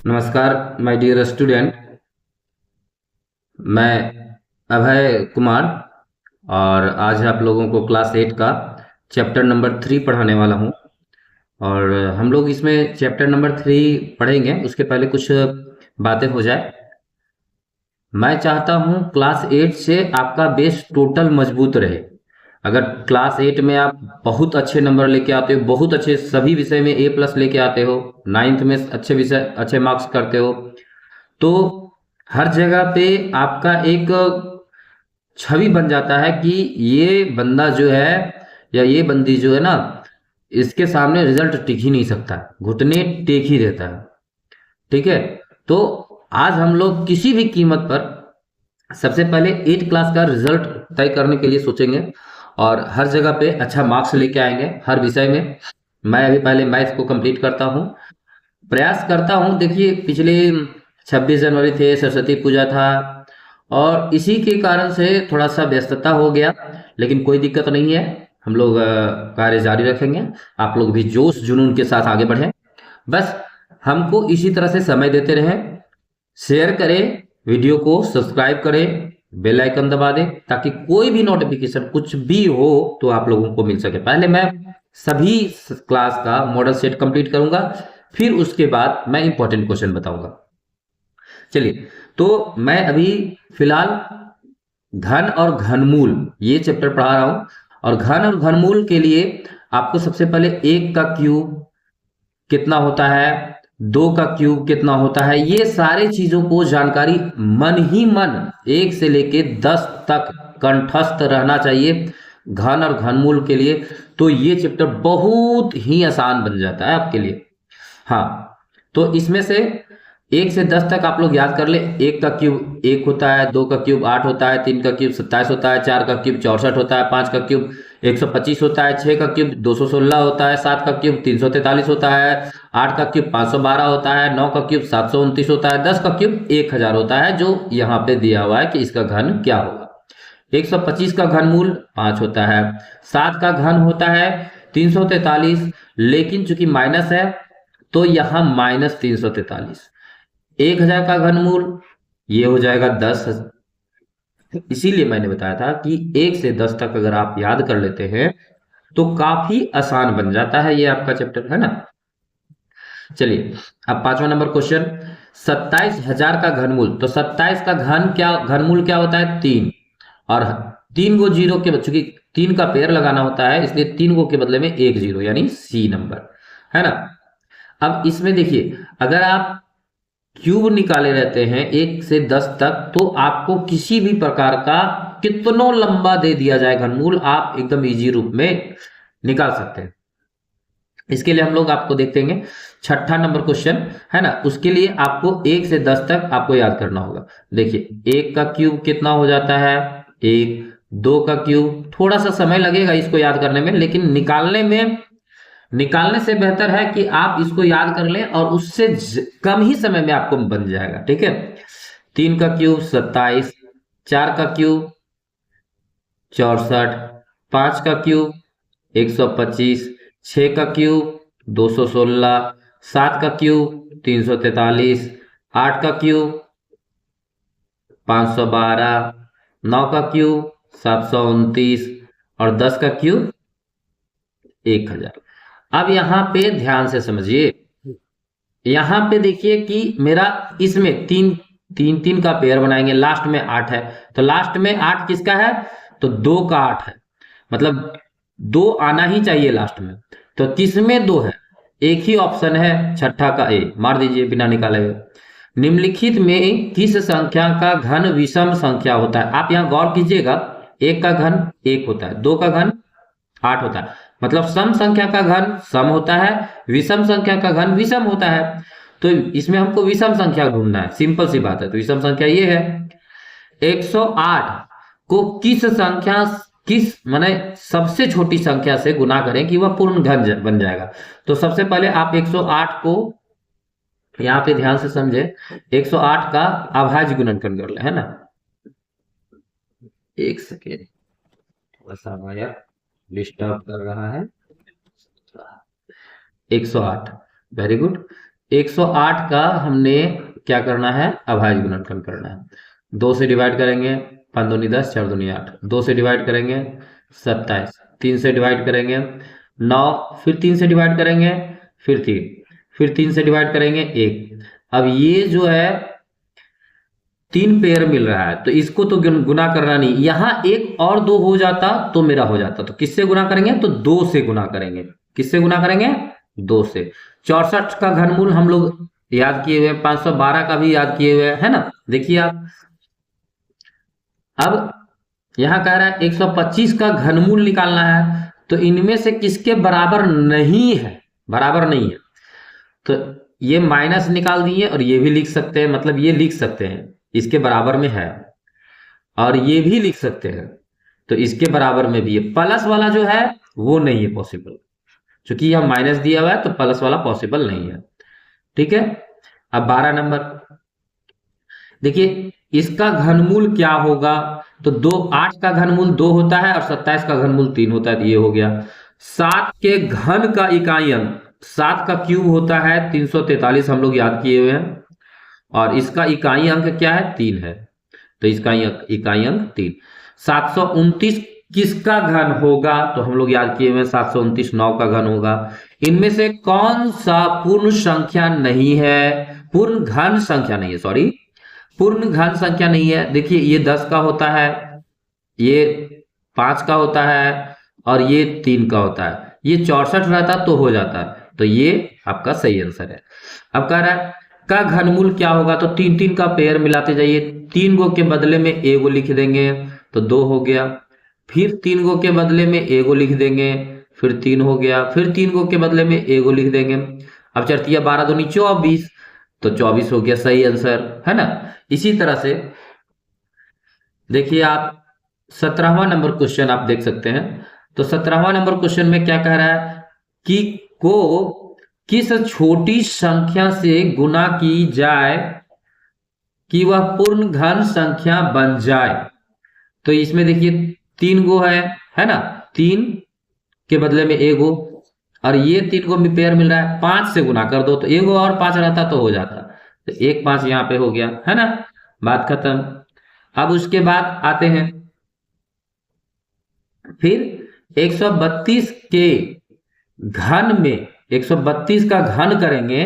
नमस्कार my dear student. मैं अभय कुमार और आज आप लोगों को क्लास 8 का चैप्टर नंबर 3 पढ़ाने वाला हूं। और हम लोग इसमें चैप्टर नंबर 3 पढ़ेंगे, उसके पहले कुछ बातें हो जाए। मैं चाहता हूं क्लास 8 से आपका बेस टोटल मजबूत रहे। अगर क्लास 8 में आप बहुत अच्छे नंबर लेके आते हो, बहुत अच्छे सभी विषय में A+ लेके आते हो, 9th में अच्छे विषय अच्छे मार्क्स करते हो, तो हर जगह पे आपका एक छवि बन जाता है कि ये बंदा जो है या ये बंदी जो है ना, इसके सामने रिजल्ट टिक ही नहीं सकता, घुटने टेक ही देता है। ठीक है, तो आज हम लोग किसी भी कीमत पर सबसे पहले 8 क्लास का रिजल्ट तय करने के लिए सोचेंगे और हर जगह पे अच्छा मार्क्स लेके आएंगे हर विषय में। मैं अभी पहले मैथ्स को कंप्लीट करता हूँ, प्रयास करता हूँ। देखिए, पिछले 26 जनवरी थे, सरस्वती पूजा था और इसी के कारण से थोड़ा सा व्यस्तता हो गया, लेकिन कोई दिक्कत नहीं है। हम लोग कार्य जारी रखेंगे। आप लोग भी जोश जुनून के साथ आगे बढ़ें। बस हमको इसी तरह से समय देते रहें, शेयर करें वीडियो को, सब्सक्राइब करें, बेल आइकन दबा दें ताकि कोई भी नोटिफिकेशन कुछ भी हो तो आप लोगों को मिल सके। पहले मैं सभी क्लास का मॉडल सेट कंप्लीट करूंगा, फिर उसके बाद मैं इंपॉर्टेंट क्वेश्चन बताऊंगा। चलिए, तो मैं अभी फिलहाल घन और घनमूल ये चैप्टर पढ़ा रहा हूं। और घन और घनमूल के लिए आपको सबसे पहले 1 का क्यूब कितना होता है, 2 का क्यूब कितना होता है, ये सारे चीजों को जानकारी मन ही मन 1 से लेके 10 तक कंठस्थ रहना चाहिए घन और घनमूल के लिए। तो ये चैप्टर बहुत ही आसान बन जाता है आपके लिए। हाँ, तो इसमें से 1 से 10 तक आप लोग याद कर ले। 1 का क्यूब 1 होता है, 2 का क्यूब 8 होता है, 3 का क्यूब 27 होता है, 4 का क्यूब 64 होता है, 5 का क्यूब 125 होता है, 6 का क्यूब 216 होता है, 7 का क्यूब 343 होता है, 8 का क्यूब 512 होता है, 9 का क्यूब 729 होता है, 10 का क्यूब 1000 होता है, जो यहाँ पे दिया हुआ है कि इसका घन क्या होगा। 125 का घनमूल 5 होता है, 7 का घन होता है 343, लेकिन चूंकि माइनस है तो यहाँ -343। 1000 का घनमूल ये हो जाएगा 10। इसीलिए मैंने बताया था कि 1 से 10 तक अगर आप याद कर लेते हैं तो काफी आसान बन जाता है ये आपका चैप्टर, है ना। चलिए, अब 5वां नंबर क्वेश्चन, 27,000 का घनमूल। तो 27 का घनमूल क्या होता है, 3। और 3 गो जीरो के, चूंकि 3 का पेयर लगाना होता है इसलिए 3 गो के बदले में 1 जीरो यानी सी नंबर, है ना। अब इसमें देखिए, अगर आप क्यूब निकाले रहते हैं 1 से 10 तक तो आपको किसी भी प्रकार का कितनो लंबा दे दिया जाए घनमूल, आप एकदम इजी रूप में निकाल सकते हैं। इसके लिए हम लोग आपको देखेंगे 6ठा नंबर क्वेश्चन, है ना। उसके लिए आपको 1 से 10 तक आपको याद करना होगा। देखिए, 1 का क्यूब कितना हो जाता है 1, 2 का क्यूब, थोड़ा सा समय लगेगा इसको याद करने में, लेकिन निकालने से बेहतर है कि आप इसको याद कर लें और उससे कम ही समय में आपको बन जाएगा। ठीक है, 3 का क्यूब 27, 4 का क्यूब 64, 5 का क्यूब 125, 6 का क्यूब 216, 7 का क्यूब 343, 8 का क्यूब 512, 9 का क्यूब 729 और 10 का क्यूब 1000। अब यहाँ पे ध्यान से समझिए, यहाँ पे देखिए कि मेरा इसमें तीन तीन तीन का पेयर बनाएंगे, लास्ट में 8 है, तो लास्ट में 8 किसका है, तो 2 का 8 है, मतलब 2 आना ही चाहिए लास्ट में। तो किसमें 2 है, एक ही ऑप्शन है 6ठा का ए, मार दीजिए बिना निकाले हुए। निम्नलिखित में किस संख्या का घन विषम संख्या होता है, आप यहाँ गौर कीजिएगा। 1 का घन 1 होता है, 2 का घन 8 होता है, मतलब सम संख्या का घन सम होता है, विषम संख्या का घन विषम होता है। तो इसमें हमको विषम संख्या ढूंढना है, सिंपल सी बात है। तो विषम संख्या ये है, 108 को किस माने सबसे छोटी संख्या से गुना करें कि वह पूर्ण घन बन जाएगा। तो सबसे पहले आप 108 को यहाँ पे ध्यान से समझे, 108 का अभाज्य गुणनखंड कर ले, है ना। एक सेकेंड, थोड़ा सा हमारा डिस्टर्ब कर रहा है। 108, वेरी गुड। 108 का हमने क्या करना है, अभाज्य गुणनखंड करना है। 2 से डिवाइड करेंगे, 5 दूनी 10, 4 दूनी 8, 2 से डिवाइड करेंगे 27, 3 से डिवाइड करेंगे 9, फिर 3 से डिवाइड करेंगे, फिर 3, फिर 3 से डिवाइड करेंगे 1। अब ये जो है 3 पेयर मिल रहा है, तो इसको तो गुना करना नहीं, यहां 1 और 2 हो जाता तो मेरा हो जाता। तो किससे गुना करेंगे, तो 2 से गुना करेंगे। किससे गुना करेंगे, 2 से। 64 का घनमूल हम लोग याद किए हुए, 512 का भी याद किए हुए है ना। देखिए आप, अब यहां कह रहा है 125 का घनमूल निकालना है, तो इनमें से किसके बराबर नहीं है, बराबर नहीं है, तो ये माइनस निकाल दिए और ये भी लिख सकते हैं, मतलब ये लिख सकते हैं इसके बराबर में है, और ये भी लिख सकते हैं तो इसके बराबर में भी है। प्लस वाला जो है वो नहीं है पॉसिबल, क्योंकि यह माइनस दिया हुआ है तो प्लस वाला पॉसिबल नहीं है। ठीक है, अब 12 नंबर देखिए, इसका घनमूल क्या होगा, तो 8 का घनमूल 2 होता है और 27 का घनमूल 3 होता है, तो ये हो गया। 7 के घन का इकाई अंक, 7 का क्यूब होता है 343, हम लोग याद किए हुए हैं, और इसका इकाई अंक क्या है, 3 है, तो इसका इकाई अंक 3। 729 किसका घन होगा, तो हम लोग याद किए हुए 729 9 का घन होगा। इनमें से कौन सा पूर्ण संख्या नहीं है, पूर्ण घन संख्या नहीं है, सॉरी पूर्ण घन संख्या नहीं है। देखिए ये 10 का होता है, ये 5 का होता है, और ये 3 का होता है, ये 64 रहता तो हो जाता, तो ये आपका सही आंसर है। अब कह रहा है का घनमूल क्या होगा, तो 3 3 का पेयर मिलाते जाइए, 3 गो के बदले में एगो लिख देंगे तो 2 हो गया, फिर 3 गो के बदले में एगो लिख देंगे, फिर 3 हो गया, फिर 3 गो के बदले में एगो लिख देंगे। अब चरतिया 12 दूनी 24, तो 24 हो गया सही आंसर, है ना। इसी तरह से देखिए आप 17वां नंबर क्वेश्चन आप देख सकते हैं, तो 17वां नंबर क्वेश्चन में क्या कह रहा है कि को किस छोटी संख्या से गुना की जाए कि वह पूर्ण घन संख्या बन जाए। तो इसमें देखिए 3 गो है ना, 3 के बदले में एगो, और ये 3 गो में पेयर मिल रहा है, 5 से गुना कर दो तो एगो और 5 रहता तो हो जाता, तो 1 5 यहाँ पे हो गया, है ना, बात खत्म। अब उसके बाद आते हैं फिर 132 के घन में 132 का घन करेंगे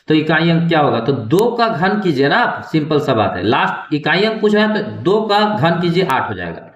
तो इकाई अंक क्या होगा, तो 2 का घन कीजिए ना आप, सिंपल सा बात है, लास्ट इकाई अंक पूछ रहा है तो 2 का घन कीजिए 8 हो जाएगा।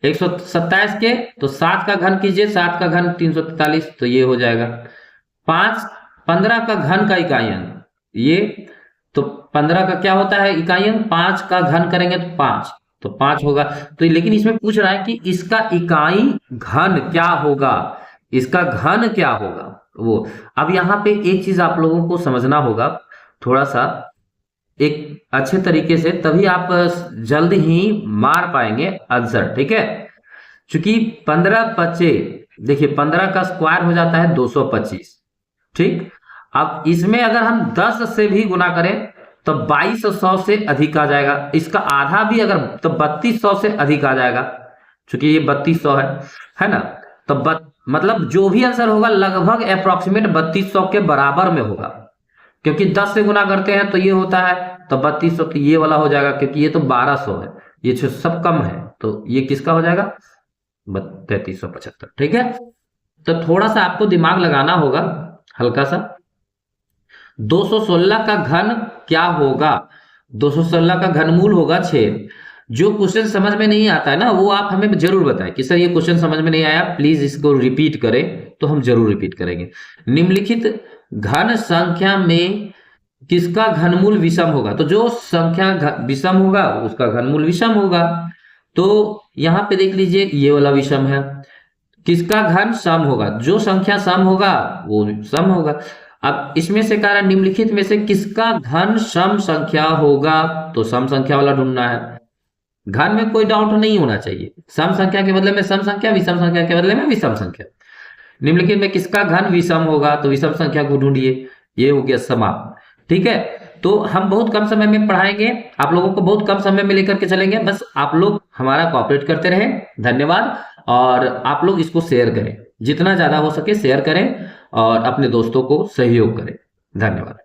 127 के तो 7 का घन कीजिए, 7 का घन 343, तो ये हो जाएगा। 15 का घन का इकाई अंक ये, तो 15 का क्या होता है इकाई अंक, 5 का घन करेंगे तो 5, तो 5 होगा। तो लेकिन इसमें पूछ रहा है कि इसका इकाई घन क्या होगा, इसका घन क्या होगा वो। अब यहाँ पे एक चीज आप लोगों को समझना होगा थोड़ा सा एक अच्छे तरीके से, तभी आप जल्द ही मार पाएंगे आंसर, ठीक है। क्योंकि 15 बचे, देखिए 15 का स्क्वायर हो जाता है 225, ठीक। अब इसमें अगर हम 10 से भी गुना करें तो 2200 से अधिक आ जाएगा, इसका आधा भी अगर तो 3200 से अधिक आ जाएगा, क्योंकि ये 3200 है ना। तो मतलब जो भी आंसर होगा लगभग अप्रोक्सीमेट 3200 के बराबर में होगा, क्योंकि 10 से गुना करते हैं तो ये होता है, तो 3200 तो ये वाला हो जाएगा, क्योंकि ये तो 1200 है, ये सब कम है, तो ये किसका हो जाएगा 3375, ठीक है। तो थोड़ा सा आपको दिमाग लगाना होगा हल्का सा। 216 का घन क्या होगा, 216 का घनमूल होगा 6। जो क्वेश्चन समझ में नहीं आता है ना वो आप हमें जरूर बताएं कि सर ये क्वेश्चन समझ में नहीं आया, प्लीज इसको रिपीट करें, तो हम जरूर रिपीट करेंगे। निम्नलिखित घन संख्या में किसका घनमूल विषम होगा, तो जो संख्या विषम होगा उसका घनमूल विषम होगा। तो यहां पे देख लीजिए ये वाला विषम है, किसका घन सम होगा, जो संख्या सम होगा वो सम होगा। अब इसमें से कह रहा है निम्नलिखित में से किसका घन सम संख्या होगा, तो सम संख्या वाला ढूंढना है। घन में कोई डाउट नहीं होना चाहिए, सम संख्या के बदले में सम संख्या, विषम संख्या के बदले में विषम संख्या। निम्नलिखित में किसका घन विषम होगा, तो विषम संख्या को ढूंढिए, ये हो गया समाप्त, ठीक है। तो हम बहुत कम समय में पढ़ाएंगे, आप लोगों को बहुत कम समय में लेकर के चलेंगे, बस आप लोग हमारा कोऑपरेट करते रहें, धन्यवाद। और आप लोग इसको शेयर करें, जितना ज्यादा हो सके शेयर करें और अपने दोस्तों को सहयोग करें, धन्यवाद।